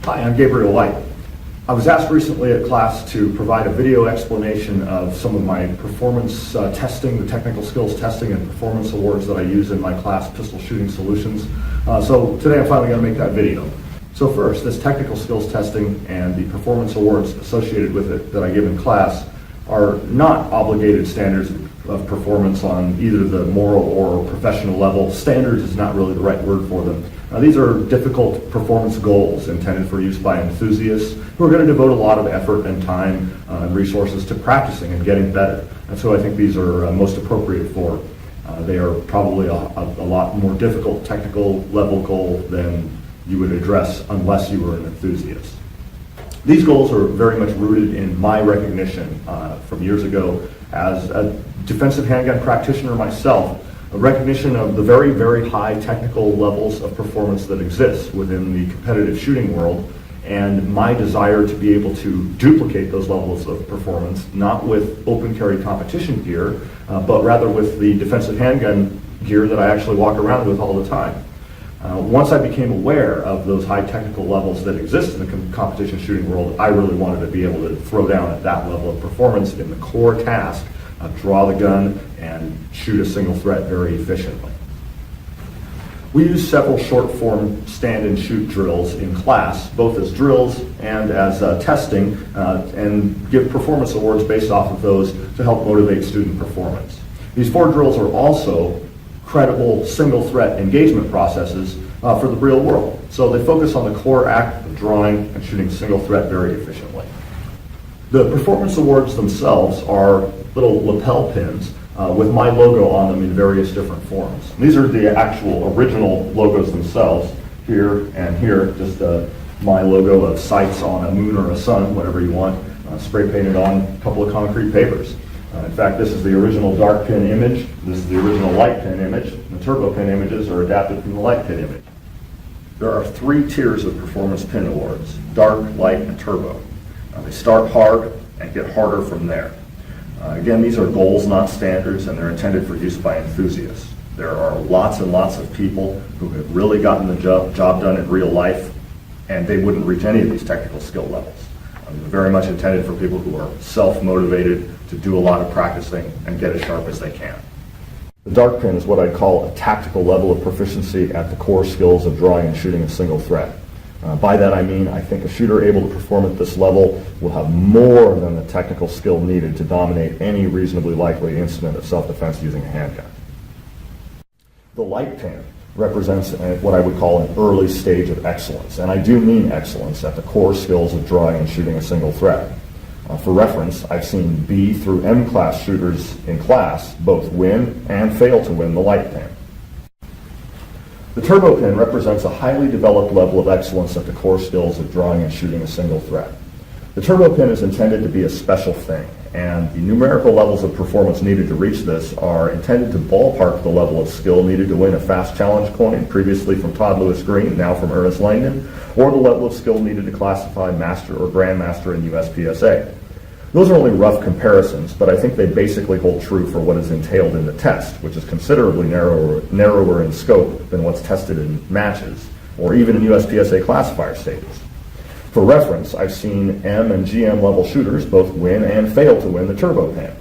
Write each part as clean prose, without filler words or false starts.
Hi, I'm Gabriel White. I was asked recently at class to provide a video explanation of some of my performance testing, the technical skills testing and performance awards that I use in my class, Pistol Shooting Solutions. So today I'm finally going to make that video. So first, this technical skills testing and the performance awards associated with it that I give in class are not obligated standards of performance on either the moral or professional level. Standards is not really the right word for them. These are difficult performance goals intended for use by enthusiasts who are going to devote a lot of effort and time and resources to practicing and getting better. And so I think these are most appropriate for. They are probably a lot more difficult technical level goal than you would address unless you were an enthusiast. These goals are very much rooted in my recognition from years ago as a defensive handgun practitioner myself, a recognition of the very, very high technical levels of performance that exist within the competitive shooting world, and my desire to be able to duplicate those levels of performance, not with open carry competition gear, but rather with the defensive handgun gear that I actually walk around with all the time. Once I became aware of those high technical levels that exist in the competition shooting world, I really wanted to be able to throw down at that level of performance in the core task of draw the gun and shoot a single threat very efficiently. We use several short form stand and shoot drills in class, both as drills and as testing, and give performance awards based off of those to help motivate student performance. These 4 drills are also credible single threat engagement processes for the real world. So they focus on the core act of drawing and shooting single threat very efficiently. The performance awards themselves are little lapel pins with my logo on them in various different forms. And these are the actual original logos themselves, here and here, just my logo of sights on a moon or a sun, whatever you want, spray painted on a couple of concrete papers. In fact, this is the original dark pin image. This is the original light pin image. The turbo pin images are adapted from the light pin image. There are 3 tiers of performance pin awards: dark, light, and turbo. They start hard and get harder from there. Again, these are goals, not standards, and they're intended for use by enthusiasts. There are lots and lots of people who have really gotten the job done in real life, and they wouldn't reach any of these technical skill levels. They're very much intended for people who are self-motivated to do a lot of practicing and get as sharp as they can. The dark pin is what I call a tactical level of proficiency at the core skills of drawing and shooting a single threat. By that I mean I think a shooter able to perform at this level will have more than the technical skill needed to dominate any reasonably likely incident of self-defense using a handgun. The light pin represents what I would call an early stage of excellence, and I do mean excellence at the core skills of drawing and shooting a single threat. For reference, I've seen B through M class shooters in class both win and fail to win the light pin. The turbo pin represents a highly developed level of excellence at the core skills of drawing and shooting a single threat. The turbo pin is intended to be a special thing, and the numerical levels of performance needed to reach this are intended to ballpark the level of skill needed to win a fast challenge coin, previously from Todd Lewis Green, now from Ernest Langdon, or the level of skill needed to classify master or grandmaster in USPSA. Those are only rough comparisons, but I think they basically hold true for what is entailed in the test, which is considerably narrower in scope than what's tested in matches, or even in USPSA classifier stages. For reference, I've seen M and GM level shooters both win and fail to win the turbo pin.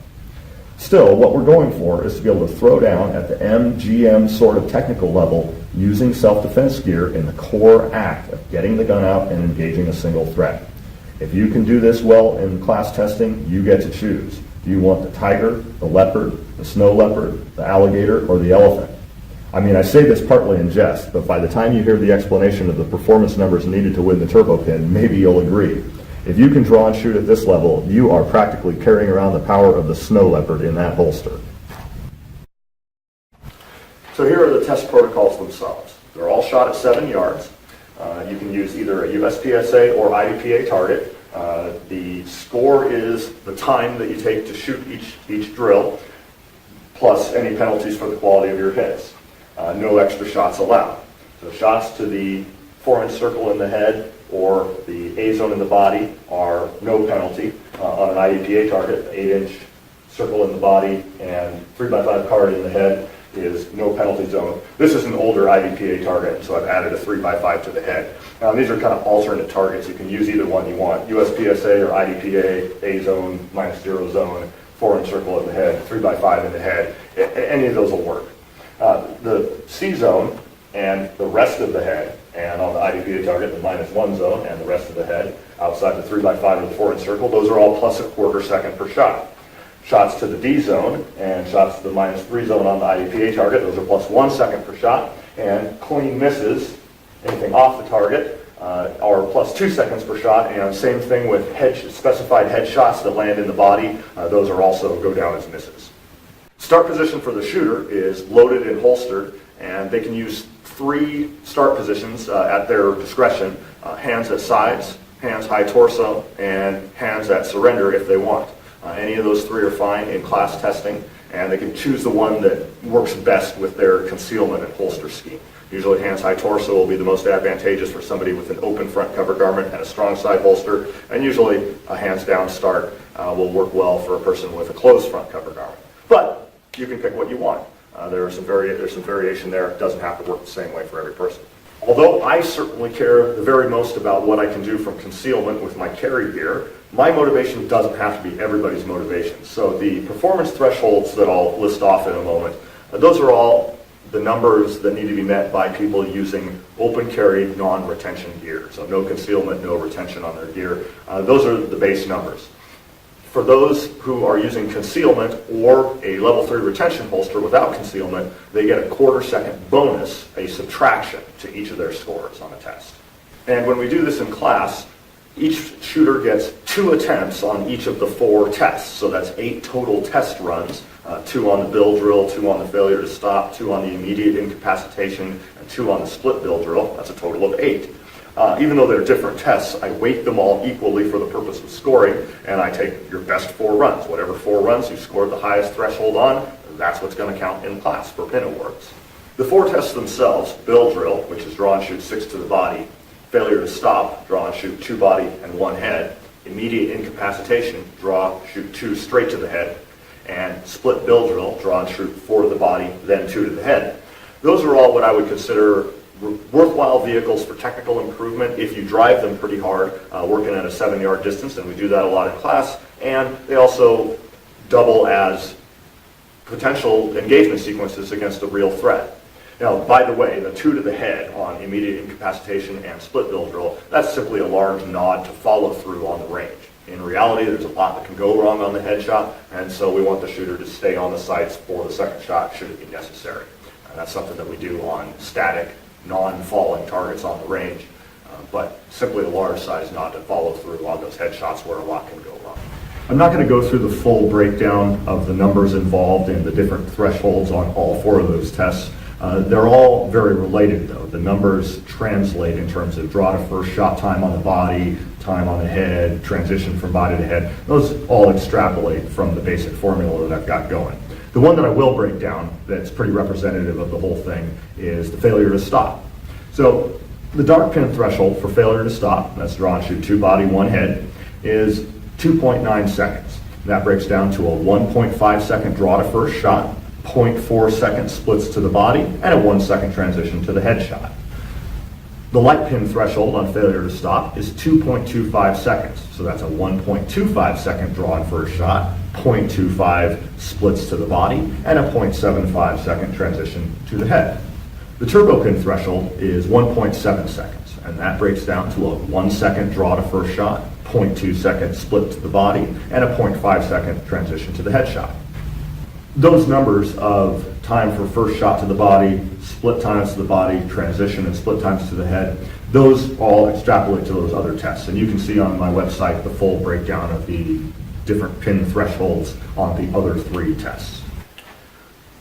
Still, what we're going for is to be able to throw down at the M, GM sort of technical level using self-defense gear in the core act of getting the gun out and engaging a single threat. If you can do this well in class testing, you get to choose. Do you want the tiger, the leopard, the snow leopard, the alligator, or the elephant? I mean, I say this partly in jest, but by the time you hear the explanation of the performance numbers needed to win the turbo pin, maybe you'll agree. If you can draw and shoot at this level, you are practically carrying around the power of the snow leopard in that holster. So here are the test protocols themselves. They're all shot at 7 yards. You can use either a USPSA or IDPA target. The score is the time that you take to shoot each drill, plus any penalties for the quality of your hits. No extra shots allowed. So shots to the 4-inch circle in the head or the A zone in the body are no penalty on an IDPA target. 8-inch circle in the body and 3x5 card in the head is no penalty zone. This is an older IDPA target, so I've added a 3x5 to the head. Now these are kind of alternate targets. You can use either one you want. USPSA or IDPA, A zone, -0 zone, 4-inch circle in the head, 3x5 in the head. Any of those will work. The C zone and the rest of the head, and on the IDPA target, the -1 zone and the rest of the head, outside the 3x5 or the 4-inch circle, those are all plus a quarter second per shot. Shots to the D zone and shots to the -3 zone on the IDPA target, those are plus 1 second per shot, and clean misses, anything off the target, are plus 2 seconds per shot, and same thing with specified headshots that land in the body, those are also go down as misses. Start position for the shooter is loaded and holstered, and they can use 3 start positions at their discretion, hands at sides, hands high torso, and hands at surrender if they want. Any of those 3 are fine in class testing, and they can choose the one that works best with their concealment and holster scheme. Usually hands high torso will be the most advantageous for somebody with an open front cover garment and a strong side holster, and usually a hands down start will work well for a person with a closed front cover garment. But you can pick what you want. There's some variation there. It doesn't have to work the same way for every person. Although I certainly care the very most about what I can do from concealment with my carry gear, my motivation doesn't have to be everybody's motivation. So the performance thresholds that I'll list off in a moment, those are all the numbers that need to be met by people using open carry non-retention gear. So no concealment, no retention on their gear. Those are the base numbers. For those who are using concealment or a level 3 retention holster without concealment, they get a quarter second bonus, a subtraction to each of their scores on the test. And when we do this in class, each shooter gets 2 attempts on each of the 4 tests. So that's 8 total test runs, 2 on the bill drill, 2 on the failure to stop, 2 on the immediate incapacitation, and 2 on the split bill drill. That's a total of 8. Even though they're different tests, I weight them all equally for the purpose of scoring, and I take your best 4 runs. Whatever 4 runs you scored the highest threshold on, that's what's going to count in class for pin awards. The 4 tests themselves, bill drill, which is draw and shoot 6 to the body, failure to stop, draw and shoot 2 body and 1 head, immediate incapacitation, draw, shoot 2 straight to the head, and split bill drill, draw and shoot 4 to the body, then 2 to the head. Those are all what I would consider worthwhile vehicles for technical improvement if you drive them pretty hard, working at a 7-yard distance, and we do that a lot in class, and they also double as potential engagement sequences against a real threat. Now, by the way, the 2 to the head on immediate incapacitation and split bill drill, that's simply a large nod to follow through on the range. In reality, there's a lot that can go wrong on the headshot, and so we want the shooter to stay on the sights for the second shot should it be necessary. And that's something that we do on static, non-falling targets on the range, but simply a large size nod to follow through on those headshots where a lot can go wrong. I'm not going to go through the full breakdown of the numbers involved in the different thresholds on all 4 of those tests. They're all very related though. The numbers translate in terms of draw to first shot time on the body, time on the head, transition from body to head. Those all extrapolate from the basic formula that I've got going. The one that I will break down that's pretty representative of the whole thing is the failure to stop. So the dark pin threshold for failure to stop, that's draw and shoot 2 body, 1 head, is 2.9 seconds. That breaks down to a 1.5 second draw to first shot, 0.4 second splits to the body, and a 1 second transition to the headshot. The light pin threshold on failure to stop is 2.25 seconds. So that's a 1.25 second draw and first shot, 0.25 splits to the body, and a 0.75 second transition to the head. The turbo pin threshold is 1.7 seconds, and that breaks down to a 1 second draw to first shot, 0.2 second split to the body, and a 0.5 second transition to the headshot. Those numbers of time for first shot to the body, split times to the body, transition and split times to the head, those all extrapolate to those other tests. And you can see on my website the full breakdown of the different pin thresholds on the other 3 tests.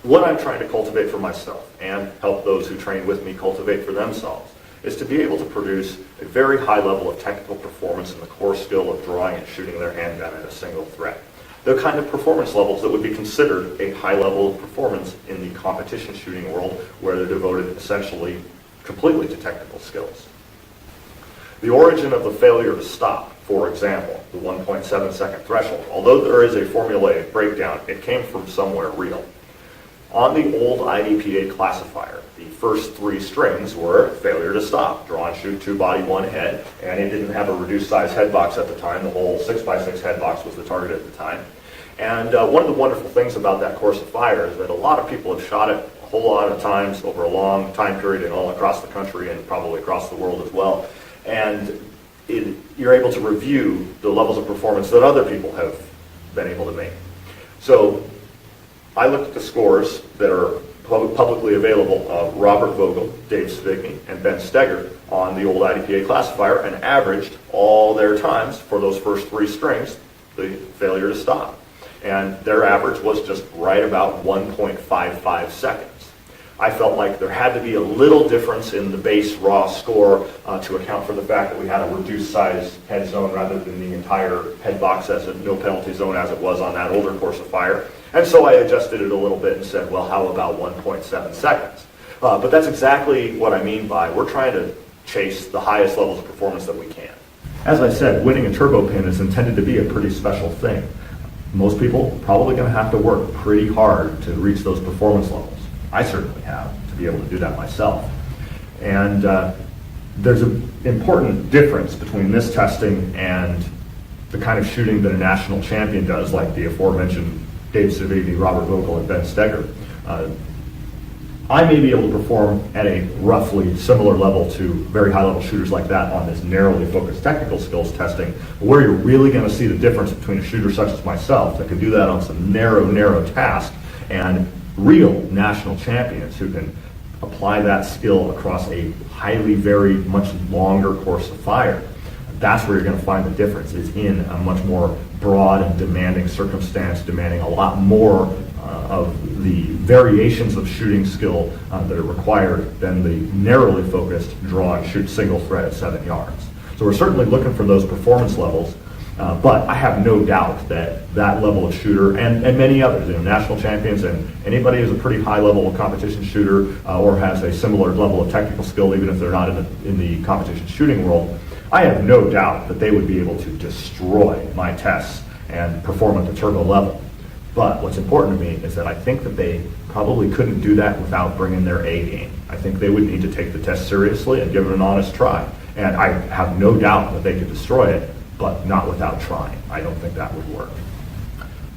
What I'm trying to cultivate for myself and help those who train with me cultivate for themselves is to be able to produce a very high level of technical performance in the core skill of drawing and shooting their handgun at a single threat. The kind of performance levels that would be considered a high level of performance in the competition shooting world where they're devoted essentially completely to technical skills. The origin of the failure to stop, for example, the 1.7 second threshold, although there is a formulaic breakdown, it came from somewhere real. On the old IDPA classifier, the first three strings were failure to stop, draw and shoot, 2 body, 1 head, and it didn't have a reduced size head box at the time. The whole 6x6 head box was the target at the time. And one of the wonderful things about that course of fire is that a lot of people have shot it a whole lot of times over a long time period and all across the country and probably across the world as well. And you're able to review the levels of performance that other people have been able to make. So I looked at the scores that are publicly available of Robert Vogel, Dave Savigny, and Ben Steger on the old IDPA classifier and averaged all their times for those first three strings, the failure to stop. And their average was just right about 1.55 seconds. I felt like there had to be a little difference in the base raw score to account for the fact that we had a reduced size head zone rather than the entire head box as a no penalty zone as it was on that older course of fire. And so I adjusted it a little bit and said, well, how about 1.7 seconds? But that's exactly what I mean by we're trying to chase the highest levels of performance that we can. As I said, winning a turbo pin is intended to be a pretty special thing. Most people are probably going to have to work pretty hard to reach those performance levels. I certainly have to be able to do that myself. And there's an important difference between this testing and the kind of shooting that a national champion does, like the aforementioned Dave Savigny, Robert Vogel, and Ben Steger. I may be able to perform at a roughly similar level to very high-level shooters like that on this narrowly focused technical skills testing. But where you're really going to see the difference between a shooter such as myself that can do that on some narrow task and real national champions who can apply that skill across a highly varied, much longer course of fire. That's where you're going to find the difference, is in a much more broad and demanding circumstance, demanding a lot more of the variations of shooting skill that are required than the narrowly focused draw and shoot single threat at 7 yards. So we're certainly looking for those performance levels, but I have no doubt that that level of shooter and many others, national champions and anybody who's a pretty high level of competition shooter or has a similar level of technical skill, even if they're not in the competition shooting world, I have no doubt that they would be able to destroy my tests and perform at the turbo level. But what's important to me is that I think that they probably couldn't do that without bringing their A game. I think they would need to take the test seriously and give it an honest try. And I have no doubt that they could destroy it, but not without trying. I don't think that would work.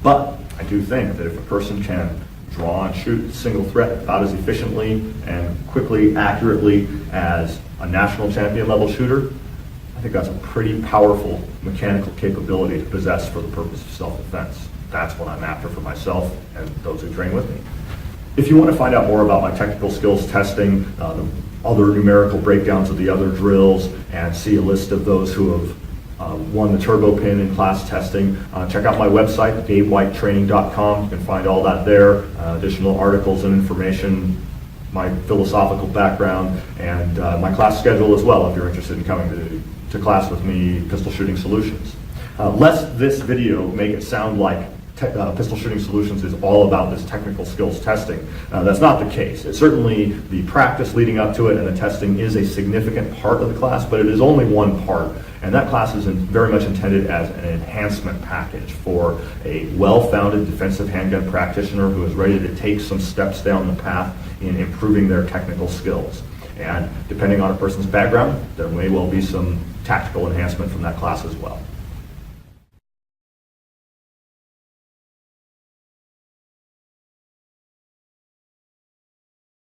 But I do think that if a person can draw and shoot single threat about as efficiently and quickly, accurately as a national champion level shooter, I think that's a pretty powerful mechanical capability to possess for the purpose of self-defense. That's what I'm after for myself and those who train with me. If you want to find out more about my technical skills testing, the other numerical breakdowns of the other drills, and see a list of those who have won the turbo pin in class testing, check out my website, GabeWhiteTraining.com. You can find all that there, additional articles and information, my philosophical background, and my class schedule as well if you're interested in coming to class with me, Pistol Shooting Solutions. Lest this video make it sound like Pistol Shooting Solutions is all about this technical skills testing. That's not the case. Certainly the practice leading up to it and the testing is a significant part of the class, but it is only one part. And that class is very much intended as an enhancement package for a well-founded defensive handgun practitioner who is ready to take some steps down the path in improving their technical skills. And depending on a person's background, there may well be some tactical enhancement from that class as well.